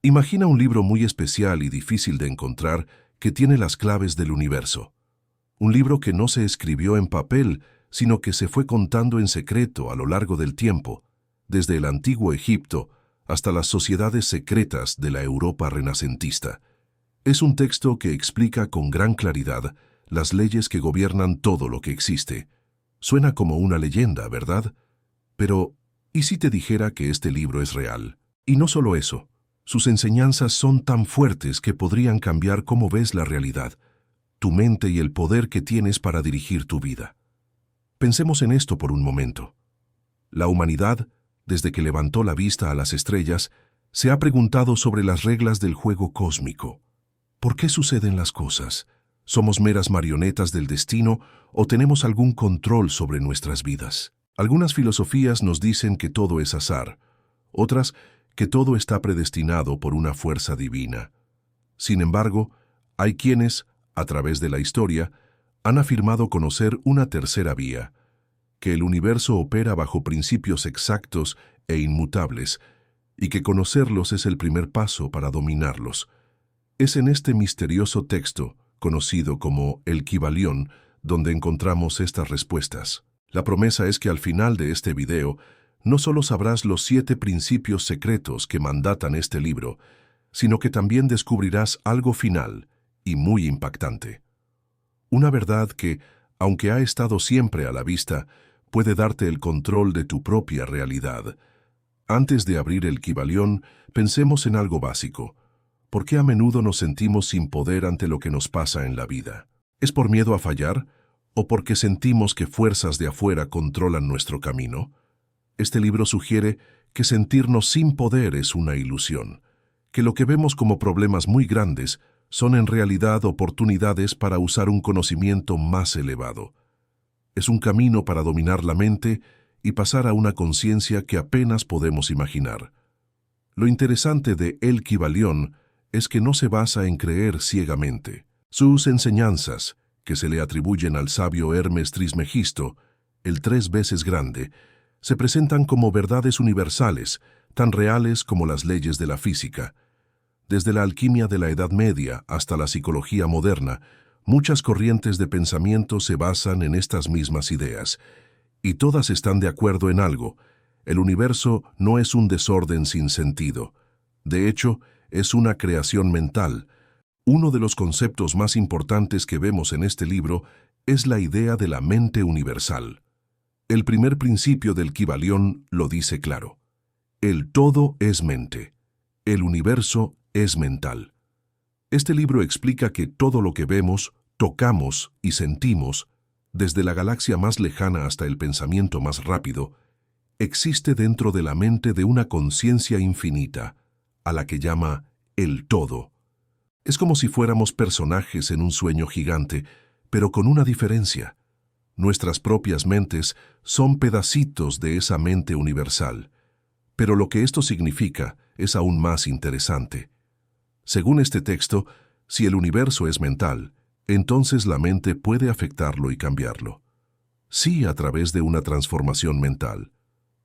Imagina un libro muy especial y difícil de encontrar que tiene las claves del universo. Un libro que no se escribió en papel, sino que se fue contando en secreto a lo largo del tiempo, desde el antiguo Egipto hasta las sociedades secretas de la Europa renacentista. Es un texto que explica con gran claridad las leyes que gobiernan todo lo que existe. Suena como una leyenda, ¿verdad? Pero, ¿y si te dijera que este libro es real? Y no solo eso, sus enseñanzas son tan fuertes que podrían cambiar cómo ves la realidad, tu mente y el poder que tienes para dirigir tu vida. Pensemos en esto por un momento. La humanidad, desde que levantó la vista a las estrellas, se ha preguntado sobre las reglas del juego cósmico. ¿Por qué suceden las cosas? ¿Somos meras marionetas del destino o tenemos algún control sobre nuestras vidas? Algunas filosofías nos dicen que todo es azar, otras que todo está predestinado por una fuerza divina. Sin embargo, hay quienes, a través de la historia, han afirmado conocer una tercera vía, que el universo opera bajo principios exactos e inmutables, y que conocerlos es el primer paso para dominarlos. Es en este misterioso texto, conocido como el Kybalión, donde encontramos estas respuestas. La promesa es que al final de este video, no solo sabrás los 7 principios secretos que mandatan este libro, sino que también descubrirás algo final y muy impactante. Una verdad que, aunque ha estado siempre a la vista, puede darte el control de tu propia realidad. Antes de abrir el Kybalión, pensemos en algo básico. ¿Por qué a menudo nos sentimos sin poder ante lo que nos pasa en la vida? ¿Es por miedo a fallar? ¿O porque sentimos que fuerzas de afuera controlan nuestro camino? Este libro sugiere que sentirnos sin poder es una ilusión, que lo que vemos como problemas muy grandes son en realidad oportunidades para usar un conocimiento más elevado. Es un camino para dominar la mente y pasar a una conciencia que apenas podemos imaginar. Lo interesante de El Kybalión es que no se basa en creer ciegamente. Sus enseñanzas, que se le atribuyen al sabio Hermes Trismegisto, el 3 veces grande, se presentan como verdades universales, tan reales como las leyes de la física. Desde la alquimia de la Edad Media hasta la psicología moderna, muchas corrientes de pensamiento se basan en estas mismas ideas, y todas están de acuerdo en algo: el universo no es un desorden sin sentido. De hecho, es una creación mental. Uno de los conceptos más importantes que vemos en este libro es la idea de la mente universal. El primer principio del Kybalión lo dice claro. El todo es mente. El universo es mental. Este libro explica que todo lo que vemos, tocamos y sentimos, desde la galaxia más lejana hasta el pensamiento más rápido, existe dentro de la mente de una conciencia infinita, a la que llama el todo. Es como si fuéramos personajes en un sueño gigante, pero con una diferencia. Nuestras propias mentes son pedacitos de esa mente universal. Pero lo que esto significa es aún más interesante. Según este texto, si el universo es mental, entonces la mente puede afectarlo y cambiarlo. Sí, a través de una transformación mental.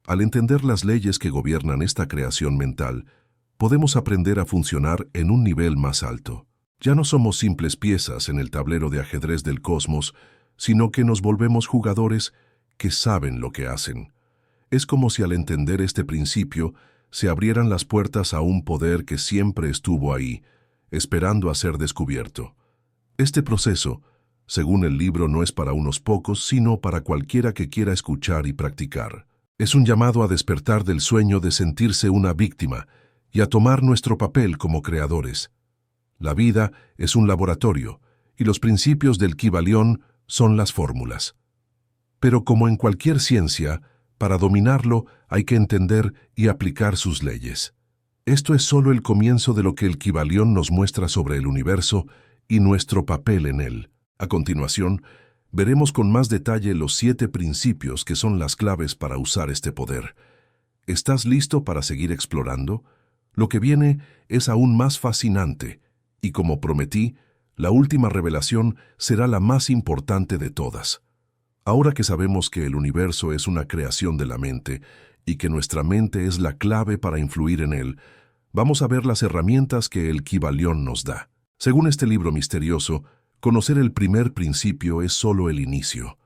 Al entender las leyes que gobiernan esta creación mental, podemos aprender a funcionar en un nivel más alto. Ya no somos simples piezas en el tablero de ajedrez del cosmos, sino que nos volvemos jugadores que saben lo que hacen. Es como si al entender este principio se abrieran las puertas a un poder que siempre estuvo ahí, esperando a ser descubierto. Este proceso, según el libro, no es para unos pocos, sino para cualquiera que quiera escuchar y practicar. Es un llamado a despertar del sueño de sentirse una víctima y a tomar nuestro papel como creadores. La vida es un laboratorio y los principios del Kybalión son las fórmulas. Pero como en cualquier ciencia, para dominarlo hay que entender y aplicar sus leyes. Esto es solo el comienzo de lo que el Kybalión nos muestra sobre el universo y nuestro papel en él. A continuación, veremos con más detalle los 7 principios que son las claves para usar este poder. ¿Estás listo para seguir explorando? Lo que viene es aún más fascinante, y como prometí, la última revelación será la más importante de todas. Ahora que sabemos que el universo es una creación de la mente y que nuestra mente es la clave para influir en él, Vamos a ver las herramientas que el Kybalión nos da. Según este libro misterioso, conocer el primer principio es solo el inicio.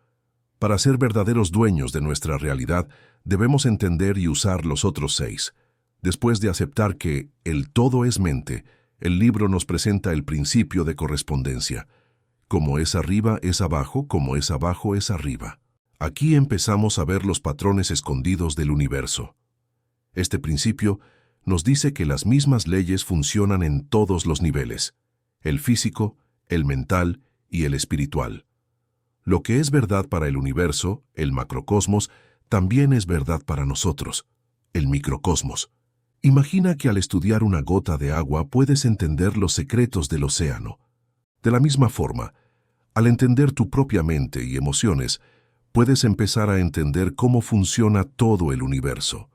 Para ser verdaderos dueños de nuestra realidad, debemos entender y usar los otros 6. Después de aceptar que el todo es mente, el libro nos presenta el principio de correspondencia. Como es arriba, es abajo, como es abajo, es arriba. Aquí empezamos a ver los patrones escondidos del universo. Este principio nos dice que las mismas leyes funcionan en todos los niveles: el físico, el mental y el espiritual. Lo que es verdad para el universo, el macrocosmos, también es verdad para nosotros, el microcosmos. Imagina que al estudiar una gota de agua puedes entender los secretos del océano. De la misma forma, al entender tu propia mente y emociones, puedes empezar a entender cómo funciona todo el universo.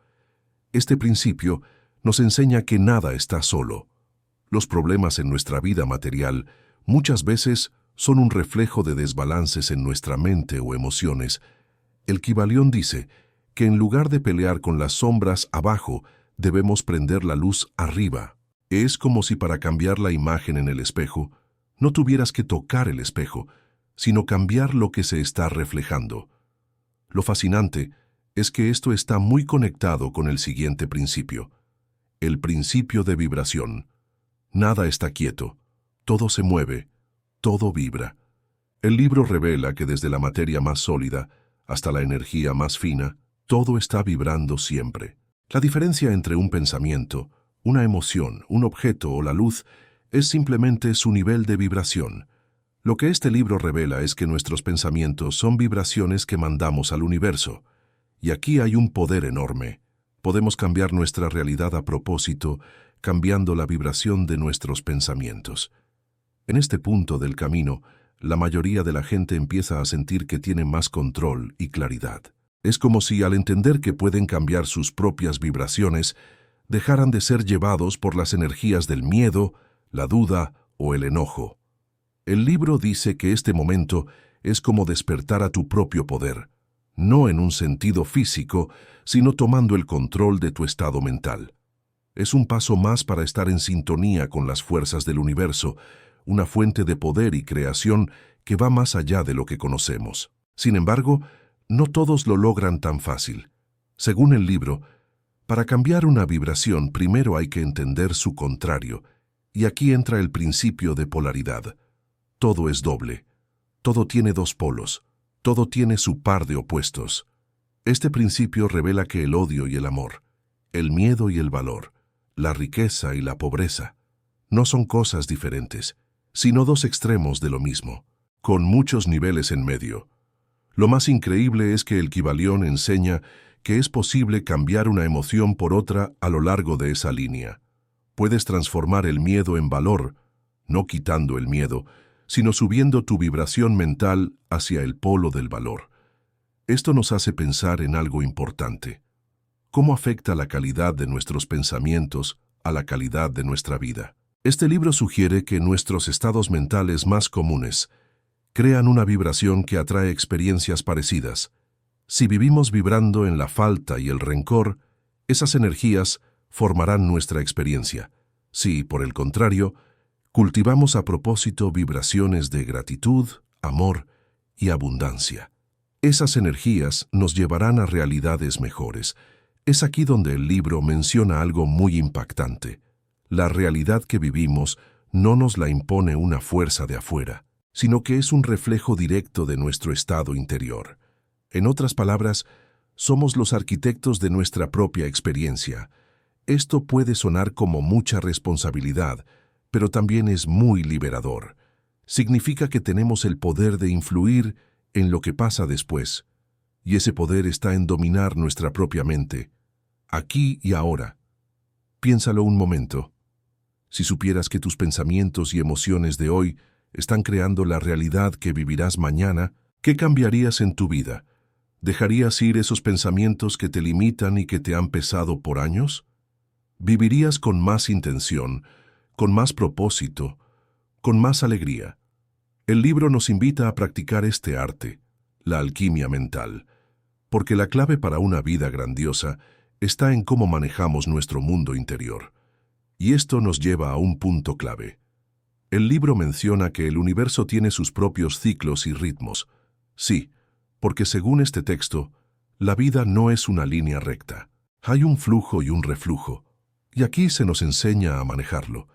Este principio nos enseña que nada está solo. Los problemas en nuestra vida material muchas veces son un reflejo de desbalances en nuestra mente o emociones. El Kybalión dice que en lugar de pelear con las sombras abajo, debemos prender la luz arriba. Es como si para cambiar la imagen en el espejo, no tuvieras que tocar el espejo, sino cambiar lo que se está reflejando. Lo fascinante es que esto está muy conectado con el siguiente principio: el principio de vibración. Nada está quieto, todo se mueve, todo vibra. El libro revela que desde la materia más sólida hasta la energía más fina, todo está vibrando siempre. La diferencia entre un pensamiento, una emoción, un objeto o la luz es simplemente su nivel de vibración. Lo que este libro revela es que nuestros pensamientos son vibraciones que mandamos al universo. Y aquí hay un poder enorme. Podemos cambiar nuestra realidad a propósito, cambiando la vibración de nuestros pensamientos. En este punto del camino, la mayoría de la gente empieza a sentir que tiene más control y claridad. Es como si al entender que pueden cambiar sus propias vibraciones, dejaran de ser llevados por las energías del miedo, la duda o el enojo. El libro dice que este momento es como despertar a tu propio poder, no en un sentido físico, sino tomando el control de tu estado mental. Es un paso más para estar en sintonía con las fuerzas del universo, una fuente de poder y creación que va más allá de lo que conocemos. Sin embargo, no todos lo logran tan fácil. Según el libro, para cambiar una vibración primero hay que entender su contrario, y aquí entra el principio de polaridad. Todo es doble, todo tiene dos polos, todo tiene su par de opuestos. Este principio revela que el odio y el amor, el miedo y el valor, la riqueza y la pobreza, no son cosas diferentes, sino dos extremos de lo mismo, con muchos niveles en medio. Lo más increíble es que el Kybalión enseña que es posible cambiar una emoción por otra a lo largo de esa línea. Puedes transformar el miedo en valor, no quitando el miedo, sino subiendo tu vibración mental hacia el polo del valor. Esto nos hace pensar en algo importante. ¿Cómo afecta la calidad de nuestros pensamientos a la calidad de nuestra vida? Este libro sugiere que nuestros estados mentales más comunes crean una vibración que atrae experiencias parecidas. Si vivimos vibrando en la falta y el rencor, esas energías formarán nuestra experiencia. Si, por el contrario, cultivamos a propósito vibraciones de gratitud, amor y abundancia, esas energías nos llevarán a realidades mejores. Es aquí donde el libro menciona algo muy impactante. La realidad que vivimos no nos la impone una fuerza de afuera, sino que es un reflejo directo de nuestro estado interior. En otras palabras, somos los arquitectos de nuestra propia experiencia. Esto puede sonar como mucha responsabilidad, pero también es muy liberador. Significa que tenemos el poder de influir en lo que pasa después, y ese poder está en dominar nuestra propia mente, aquí y ahora. Piénsalo un momento. Si supieras que tus pensamientos y emociones de hoy están creando la realidad que vivirás mañana, ¿qué cambiarías en tu vida? ¿Dejarías ir esos pensamientos que te limitan y que te han pesado por años? ¿Vivirías con más intención, con más propósito, con más alegría? El libro nos invita a practicar este arte, la alquimia mental, porque la clave para una vida grandiosa está en cómo manejamos nuestro mundo interior. Y esto nos lleva a un punto clave. El libro menciona que el universo tiene sus propios ciclos y ritmos. Sí, porque según este texto, la vida no es una línea recta. Hay un flujo y un reflujo, y aquí se nos enseña a manejarlo.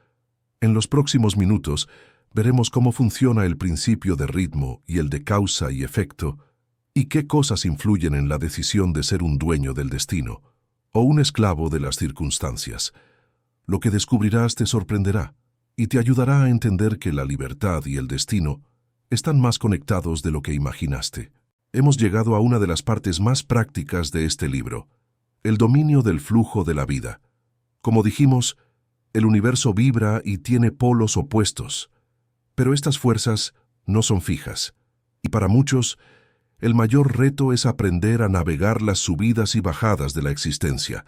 En los próximos minutos veremos cómo funciona el principio de ritmo y el de causa y efecto, y qué cosas influyen en la decisión de ser un dueño del destino o un esclavo de las circunstancias. Lo que descubrirás te sorprenderá y te ayudará a entender que la libertad y el destino están más conectados de lo que imaginaste. Hemos llegado a una de las partes más prácticas de este libro, el dominio del flujo de la vida. Como dijimos, el universo vibra y tiene polos opuestos, pero estas fuerzas no son fijas, y para muchos, el mayor reto es aprender a navegar las subidas y bajadas de la existencia.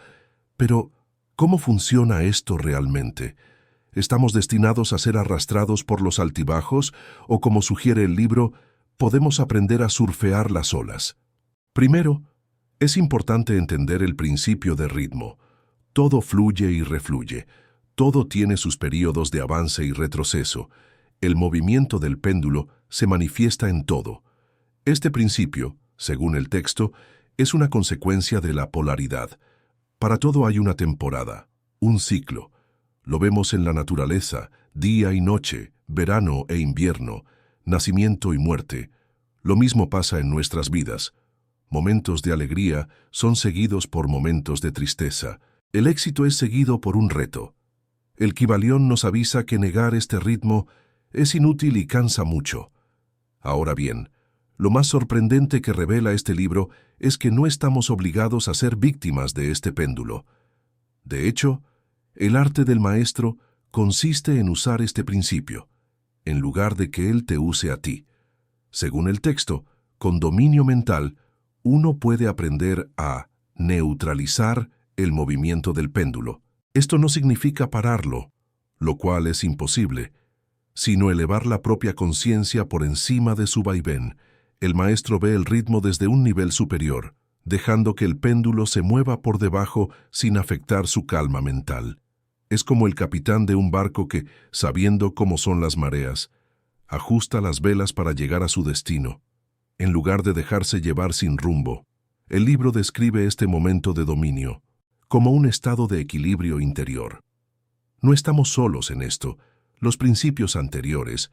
Pero, ¿cómo funciona esto realmente? ¿Estamos destinados a ser arrastrados por los altibajos o, como sugiere el libro, podemos aprender a surfear las olas? Primero, es importante entender el principio de ritmo. Todo fluye y refluye. Todo tiene sus períodos de avance y retroceso. El movimiento del péndulo se manifiesta en todo. Este principio, según el texto, es una consecuencia de la polaridad. Para todo hay una temporada, un ciclo. Lo vemos en la naturaleza, día y noche, verano e invierno, nacimiento y muerte. Lo mismo pasa en nuestras vidas. Momentos de alegría son seguidos por momentos de tristeza. El éxito es seguido por un reto. El Kybalión nos avisa que negar este ritmo es inútil y cansa mucho. Ahora bien, lo más sorprendente que revela este libro es que no estamos obligados a ser víctimas de este péndulo. De hecho, el arte del maestro consiste en usar este principio, en lugar de que él te use a ti. Según el texto, con dominio mental, uno puede aprender a neutralizar el movimiento del péndulo. Esto no significa pararlo, lo cual es imposible, sino elevar la propia conciencia por encima de su vaivén. El maestro ve el ritmo desde un nivel superior, dejando que el péndulo se mueva por debajo sin afectar su calma mental. Es como el capitán de un barco que, sabiendo cómo son las mareas, ajusta las velas para llegar a su destino, en lugar de dejarse llevar sin rumbo. El libro describe este momento de dominio como un estado de equilibrio interior. No estamos solos en esto. Los principios anteriores,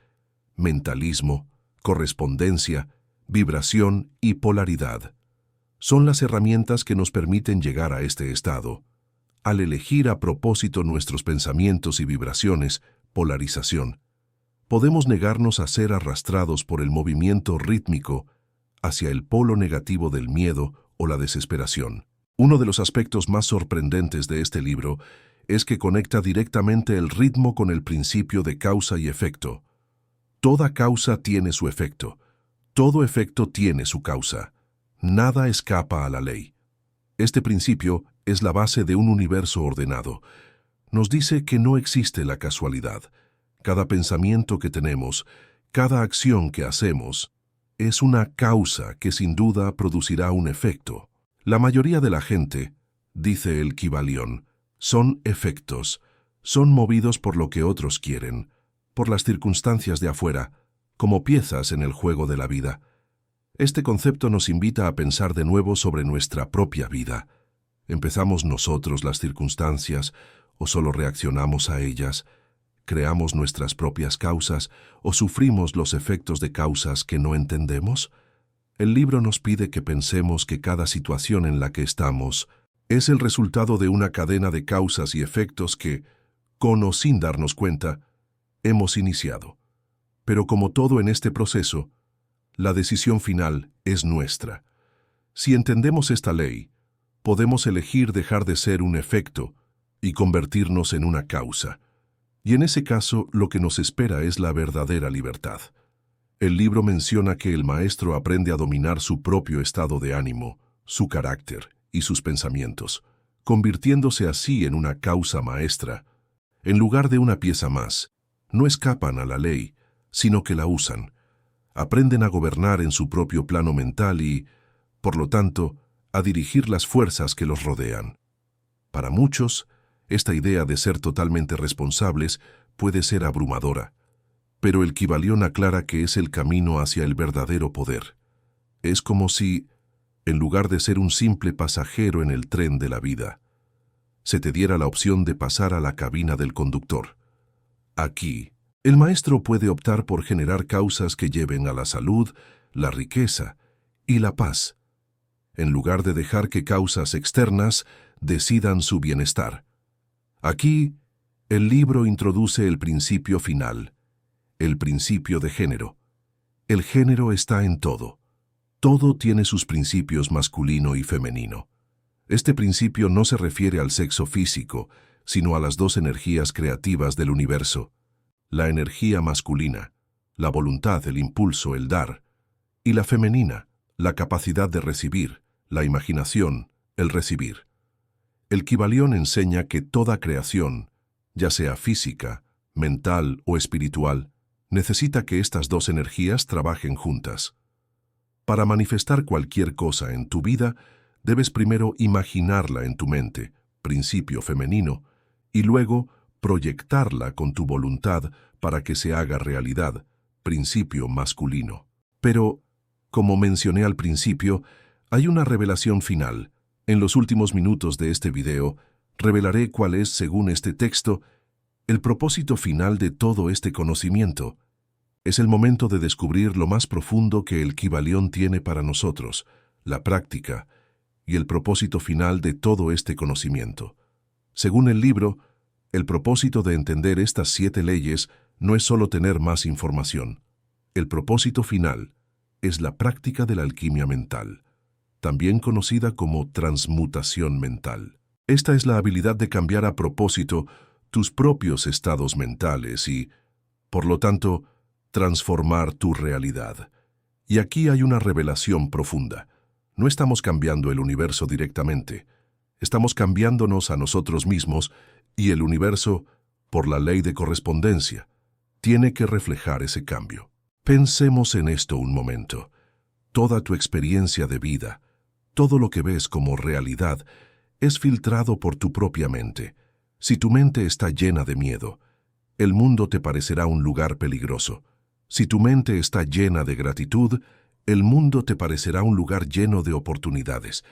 mentalismo, correspondencia, vibración y polaridad, son las herramientas que nos permiten llegar a este estado. Al elegir a propósito nuestros pensamientos y vibraciones, polarización, podemos negarnos a ser arrastrados por el movimiento rítmico hacia el polo negativo del miedo o la desesperación. Uno de los aspectos más sorprendentes de este libro es que conecta directamente el ritmo con el principio de causa y efecto. Toda causa tiene su efecto. Todo efecto tiene su causa. Nada escapa a la ley. Este principio es la base de un universo ordenado. Nos dice que no existe la casualidad. Cada pensamiento que tenemos, cada acción que hacemos, es una causa que sin duda producirá un efecto. La mayoría de la gente, dice el Kybalión, son efectos, son movidos por lo que otros quieren, por las circunstancias de afuera, como piezas en el juego de la vida. Este concepto nos invita a pensar de nuevo sobre nuestra propia vida. ¿Empezamos nosotros las circunstancias o solo reaccionamos a ellas? ¿Creamos nuestras propias causas o sufrimos los efectos de causas que no entendemos? El libro nos pide que pensemos que cada situación en la que estamos es el resultado de una cadena de causas y efectos que, con o sin darnos cuenta, hemos iniciado. Pero como todo en este proceso, la decisión final es nuestra. Si entendemos esta ley, podemos elegir dejar de ser un efecto y convertirnos en una causa. Y en ese caso, lo que nos espera es la verdadera libertad. El libro menciona que el maestro aprende a dominar su propio estado de ánimo, su carácter y sus pensamientos, convirtiéndose así en una causa maestra. En lugar de una pieza más, no escapan a la ley, sino que la usan. Aprenden a gobernar en su propio plano mental y, por lo tanto, a dirigir las fuerzas que los rodean. Para muchos, Esta idea de ser totalmente responsables puede ser abrumadora, pero el Kybalión aclara que es el camino hacia el verdadero poder. Es como si, en lugar de ser un simple pasajero en el tren de la vida, se te diera la opción de pasar a la cabina del conductor. Aquí, el maestro puede optar por generar causas que lleven a la salud, la riqueza y la paz, en lugar de dejar que causas externas decidan su bienestar. Aquí, el libro introduce el principio final, el principio de género. El género está en todo. Todo tiene sus principios masculino y femenino. Este principio no se refiere al sexo físico, sino a las dos energías creativas del universo. La energía masculina, la voluntad, el impulso, el dar, y la femenina, la capacidad de recibir, la imaginación, el recibir. El Kybalión enseña que toda creación, ya sea física, mental o espiritual, necesita que estas dos energías trabajen juntas. Para manifestar cualquier cosa en tu vida, debes primero imaginarla en tu mente, principio femenino, y luego proyectarla con tu voluntad para que se haga realidad, principio masculino. Pero, como mencioné al principio, hay una revelación final. En los últimos minutos de este video, revelaré cuál es, según este texto, el propósito final de todo este conocimiento. Es el momento de descubrir lo más profundo que el Kybalión tiene para nosotros, la práctica, y el propósito final de todo este conocimiento. Según el libro, el propósito de entender estas 7 leyes no es solo tener más información. El propósito final es la práctica de la alquimia mental, también conocida como transmutación mental. Esta es la habilidad de cambiar a propósito tus propios estados mentales y, por lo tanto, transformar tu realidad. Y aquí hay una revelación profunda. No estamos cambiando el universo directamente. Estamos cambiándonos a nosotros mismos y el universo, por la ley de correspondencia, tiene que reflejar ese cambio. Pensemos en esto un momento. Toda tu experiencia de vida, todo lo que ves como realidad, es filtrado por tu propia mente. Si tu mente está llena de miedo, el mundo te parecerá un lugar peligroso. Si tu mente está llena de gratitud, el mundo te parecerá un lugar lleno de oportunidades.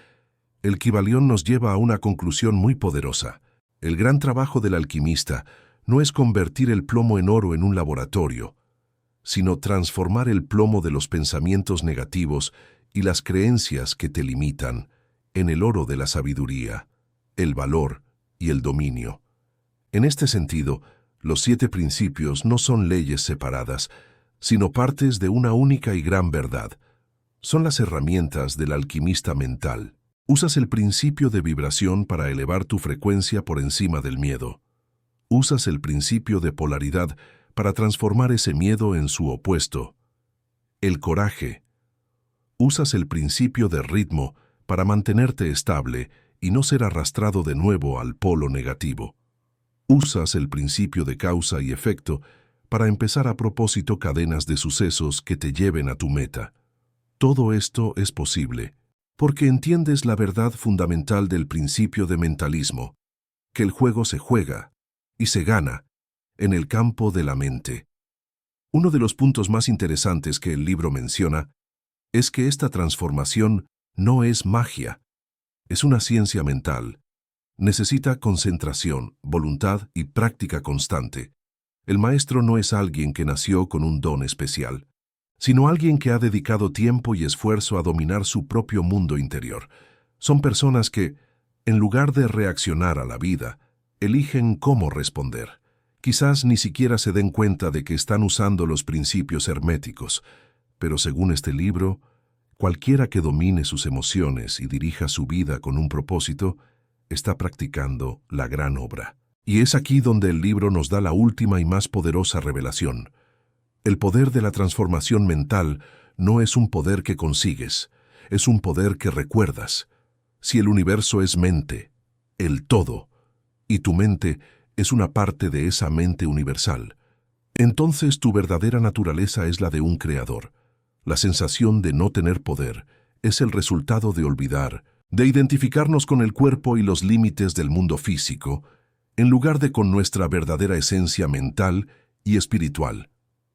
El Kybalión nos lleva a una conclusión muy poderosa. El gran trabajo del alquimista no es convertir el plomo en oro en un laboratorio, sino transformar el plomo de los pensamientos negativos y las creencias que te limitan en el oro de la sabiduría, el valor y el dominio. En este sentido, los 7 principios no son leyes separadas, sino partes de una única y gran verdad. Son las herramientas del alquimista mental. Usas el principio de vibración para elevar tu frecuencia por encima del miedo. Usas el principio de polaridad para transformar ese miedo en su opuesto, el coraje. Usas el principio de ritmo para mantenerte estable y no ser arrastrado de nuevo al polo negativo. Usas el principio de causa y efecto para empezar a propósito cadenas de sucesos que te lleven a tu meta. Todo esto es posible porque entiendes la verdad fundamental del principio de mentalismo, que el juego se juega y se gana en el campo de la mente. Uno de los puntos más interesantes que el libro menciona es que esta transformación no es magia, es una ciencia mental. Necesita concentración, voluntad y práctica constante. El maestro no es alguien que nació con un don especial, sino alguien que ha dedicado tiempo y esfuerzo a dominar su propio mundo interior. Son personas que, en lugar de reaccionar a la vida, eligen cómo responder. Quizás ni siquiera se den cuenta de que están usando los principios herméticos, pero según este libro, cualquiera que domine sus emociones y dirija su vida con un propósito, está practicando la gran obra. Y es aquí donde el libro nos da la última y más poderosa revelación. El poder de la transformación mental no es un poder que consigues, es un poder que recuerdas. Si el universo es mente, el todo, y tu mente es una parte de esa mente universal, entonces tu verdadera naturaleza es la de un creador. La sensación de no tener poder es el resultado de olvidar, de identificarnos con el cuerpo y los límites del mundo físico, en lugar de con nuestra verdadera esencia mental y espiritual.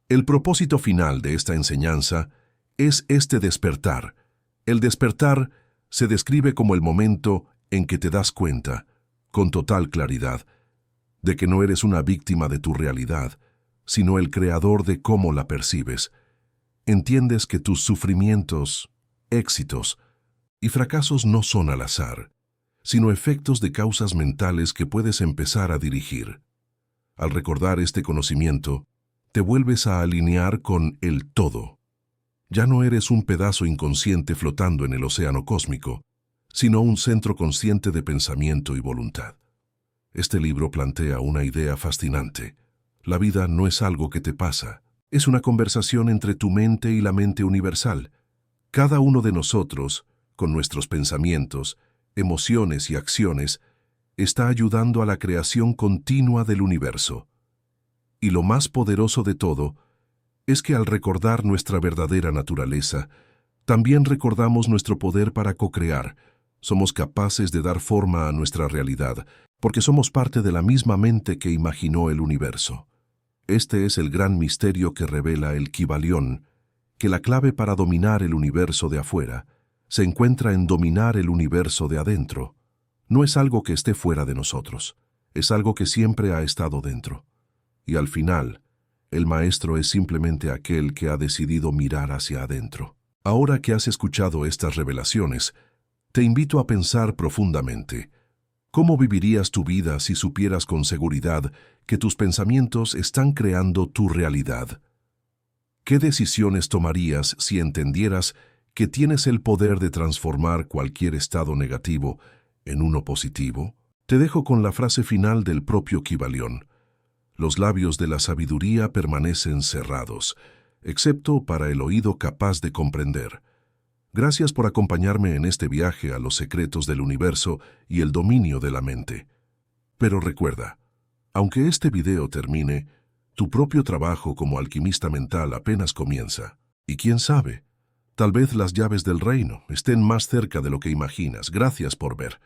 El propósito final de esta enseñanza es este despertar. El despertar se describe como el momento en que te das cuenta, con total claridad, de que no eres una víctima de tu realidad, sino el creador de cómo la percibes. Entiendes que tus sufrimientos, éxitos y fracasos no son al azar, sino efectos de causas mentales que puedes empezar a dirigir. Al recordar este conocimiento, te vuelves a alinear con el todo. Ya no eres un pedazo inconsciente flotando en el océano cósmico, sino un centro consciente de pensamiento y voluntad. Este libro plantea una idea fascinante. La vida no es algo que te pasa, es una conversación entre tu mente y la mente universal. Cada uno de nosotros, con nuestros pensamientos, emociones y acciones, está ayudando a la creación continua del universo. Y lo más poderoso de todo es que al recordar nuestra verdadera naturaleza, también recordamos nuestro poder para co-crear. Somos capaces de dar forma a nuestra realidad, porque somos parte de la misma mente que imaginó el universo. Este es el gran misterio que revela el Kybalión, que la clave para dominar el universo de afuera se encuentra en dominar el universo de adentro. No es algo que esté fuera de nosotros, es algo que siempre ha estado dentro. Y al final, el maestro es simplemente aquel que ha decidido mirar hacia adentro. Ahora que has escuchado estas revelaciones, te invito a pensar profundamente. ¿Cómo vivirías tu vida si supieras con seguridad que tus pensamientos están creando tu realidad? ¿Qué decisiones tomarías si entendieras que tienes el poder de transformar cualquier estado negativo en uno positivo? Te dejo con la frase final del propio Kybalión. Los labios de la sabiduría permanecen cerrados, excepto para el oído capaz de comprender. Gracias por acompañarme en este viaje a los secretos del universo y el dominio de la mente. Pero recuerda, aunque este video termine, tu propio trabajo como alquimista mental apenas comienza. Y quién sabe, tal vez las llaves del reino estén más cerca de lo que imaginas. Gracias por ver.